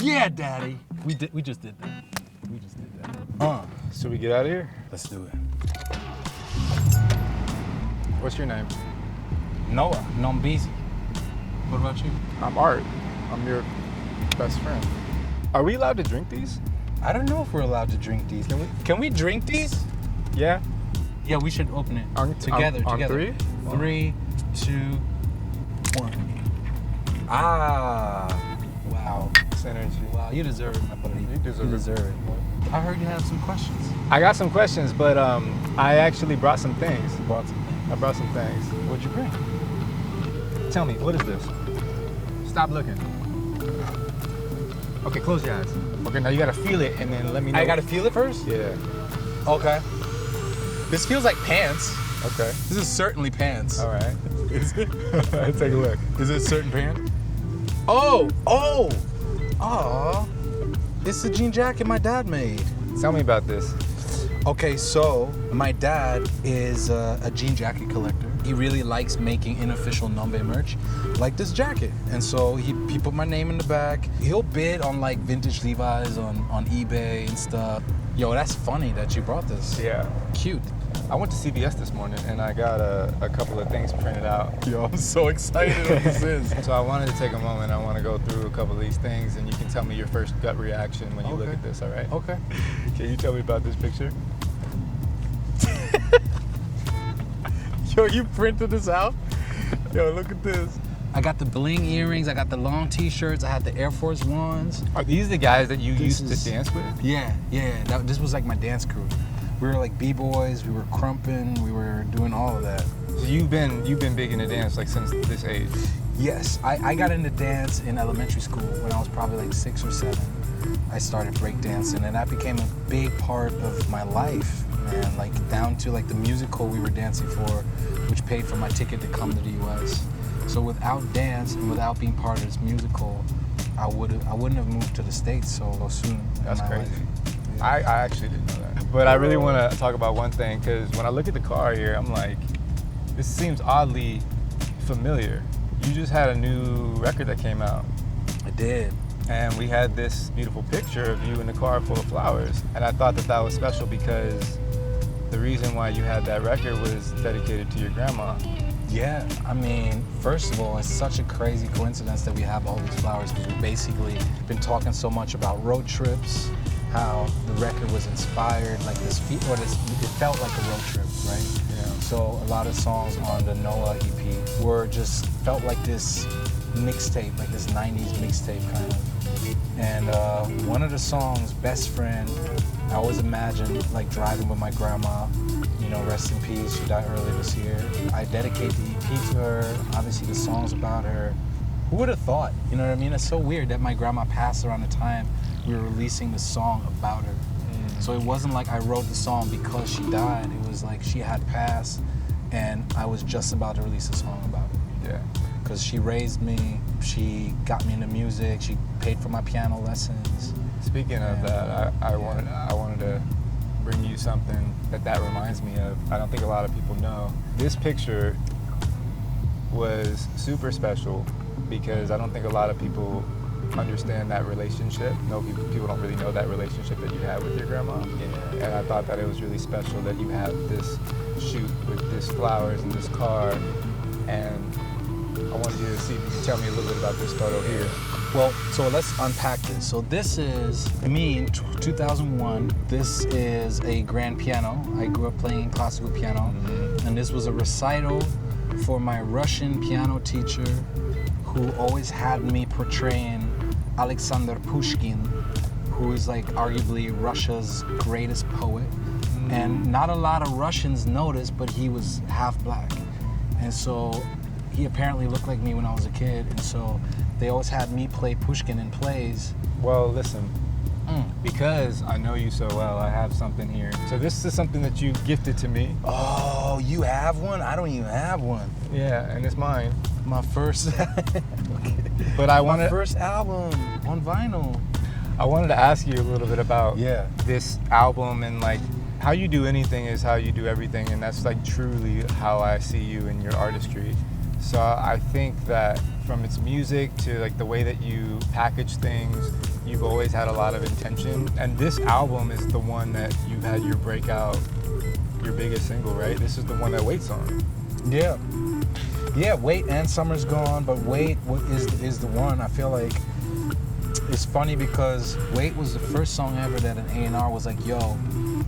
Yeah, Daddy. We just did that. We just did that. Should we get out of here? Let's do it. What's your name? Noah. NoMBe. What about you? I'm Art. I'm your best friend. Are we allowed to drink these? I don't know if we're allowed to drink these. Can we drink these? Yeah. Yeah, we should open it together. On together. 3? 3, 2, 1. Ah, wow. Synergy. Wow, you deserve it, my buddy. You deserve it. I heard you have some questions. I got some questions, but I actually brought some things. I brought some things. What'd you bring? Tell me, what is this? Stop looking. Okay, close your eyes. Okay, now you gotta feel it and then let me know. I gotta feel it first? Yeah. Okay. This feels like pants. Okay. This is certainly pants. All right. Is it? Take a look. Is it certain pants? Oh! It's the jean jacket my dad made. Tell me about this. Okay, so my dad is a jean jacket collector. He really likes making unofficial NoMBe merch, like this jacket. And so he put my name in the back. He'll bid on like vintage Levi's on eBay and stuff. Yo, that's funny that you brought this. Yeah. Cute. I went to CVS this morning and I got a couple of things printed out. Yo, I'm so excited what this is. So I wanted to take a moment. I want to go through a couple of these things and you can tell me your first gut reaction when you look at this, all right? Okay. Can you tell me about this picture? Yo, you printed this out? Yo, look at this. I got the bling earrings, I got the long t-shirts, I had the Air Force Ones. Are these the guys that you used to dance with? Yeah. This was like my dance crew. We were like b-boys, we were crumping, we were doing all of that. So you've been big into dance like since this age? Yes, I got into dance in elementary school when I was probably like 6 or 7. I started breakdancing and that became a big part of my life, man. Like down to like the musical we were dancing for, which paid for my ticket to come to the US. So without dance and without being part of this musical, I wouldn't have moved to the States so soon. That's crazy. I actually didn't know that. But I really want to talk about one thing because when I look at the car here, I'm like, this seems oddly familiar. You just had a new record that came out. I did. And we had this beautiful picture of you in the car full of flowers. And I thought that was special because the reason why you had that record was dedicated to your grandma. Yeah, I mean, first of all, it's such a crazy coincidence that we have all these flowers because we've basically been talking so much about road trips, how the record was inspired, like this, it felt like a road trip, right? Yeah. So a lot of songs on the Noah EP were just felt like this mixtape, like this 90s mixtape kind of. And one of the songs, Best Friend, I always imagined like driving with my grandma, you know, rest in peace, she died earlier this year. I dedicate the EP to her, obviously the song's about her. Who would have thought, you know what I mean? It's so weird that my grandma passed around the time we were releasing the song about her. So it wasn't like I wrote the song because she died, it was like she had passed and I was just about to release a song about her. Yeah. Because she raised me, she got me into music, she paid for my piano lessons. Speaking of that, I wanted to bring you something that reminds me of. I don't think a lot of people know. This picture was super special because I don't think a lot of people understand that relationship. No, people don't really know that relationship that you had with your grandma. Yeah. And I thought that it was really special that you have this shoot with this flowers and this car. And I wanted you to see if you could tell me a little bit about this photo here. Well, so let's unpack this. So this is me in 2001. This is a grand piano. I grew up playing classical piano. Mm-hmm. And this was a recital for my Russian piano teacher who always had me portraying Alexander Pushkin, who is like arguably Russia's greatest poet. Mm-hmm. And not a lot of Russians noticed, but he was half black. And so he apparently looked like me when I was a kid, and so they always had me play Pushkin in plays. Well, listen, because I know you so well, I have something here. So this is something that you gifted to me. Oh, you have one? I don't even have one. Yeah, and it's mine. My first, but my first album on vinyl. I wanted to ask you a little bit about this album and like how you do anything is how you do everything, and that's like truly how I see you in your artistry. So I think that from its music to like the way that you package things, you've always had a lot of intention. And this album is the one that you've had your breakout, your biggest single, right? This is the one that Wait's on. Yeah. Yeah, Wait and Summer's Gone, but Wait is the one. I feel like it's funny because Wait was the first song ever that an A&R was like, yo,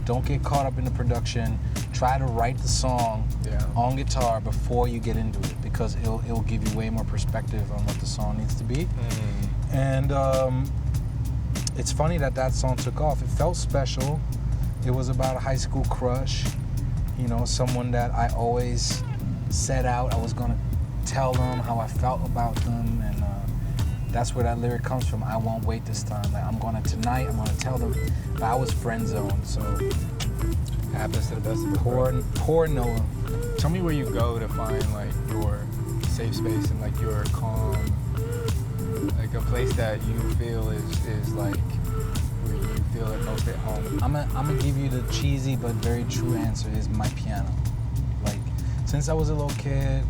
don't get caught up in the production. Try to write the song on guitar before you get into it, because it'll give you way more perspective on what the song needs to be. And it's funny that song took off. It felt special. It was about a high school crush, you know, someone that I always set out. I was gonna tell them how I felt about them, and that's where that lyric comes from. I won't wait this time. Like, I'm gonna tell them. But I was friend zoned, so Happens to the best of us. poor Noah. Tell me where you go to find like your safe space and like your calm, like a place that you feel is like where you feel it most at home. I'm gonna give you the cheesy but very true answer is my piano. Like, since I was a little kid,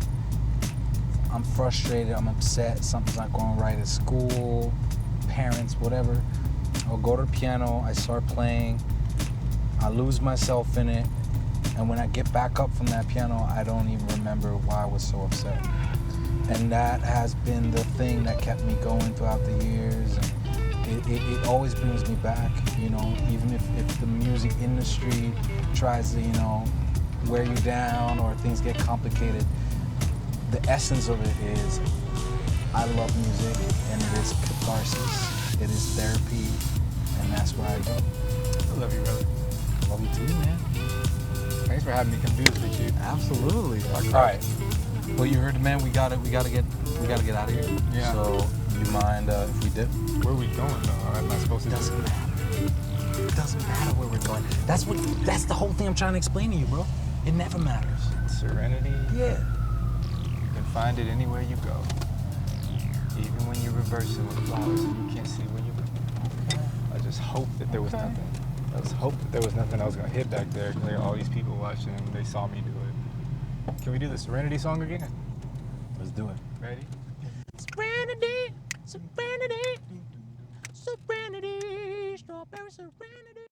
I'm frustrated, I'm upset, something's not going right at school, parents, whatever. I'll go to the piano, I start playing, I lose myself in it, and when I get back up from that piano, I don't even remember why I was so upset. And that has been the thing that kept me going throughout the years. And it always brings me back, you know, even if the music industry tries to, you know, wear you down or things get complicated. The essence of it is I love music, and it is catharsis, it is therapy, and that's where I go. I love you, brother. Love you too, man. Thanks for having me come do this with you. Absolutely. All right. Well, you heard the man. We gotta get out of here. Yeah. So, you mind if we dip? Where are we going though? I'm not supposed to. Doesn't matter. It doesn't matter where we're going. That's the whole thing I'm trying to explain to you, bro. It never matters. Serenity. Yeah. You can find it anywhere you go. Even when you're reversing with flowers and you can't see where you're going. I just hope that there was nothing. I just hope that there was nothing I was gonna hit back there. There are all these people watching. They saw me do it. Can we do the Serenity song again? Let's do it. Ready? Serenity, serenity, serenity, strawberry serenity.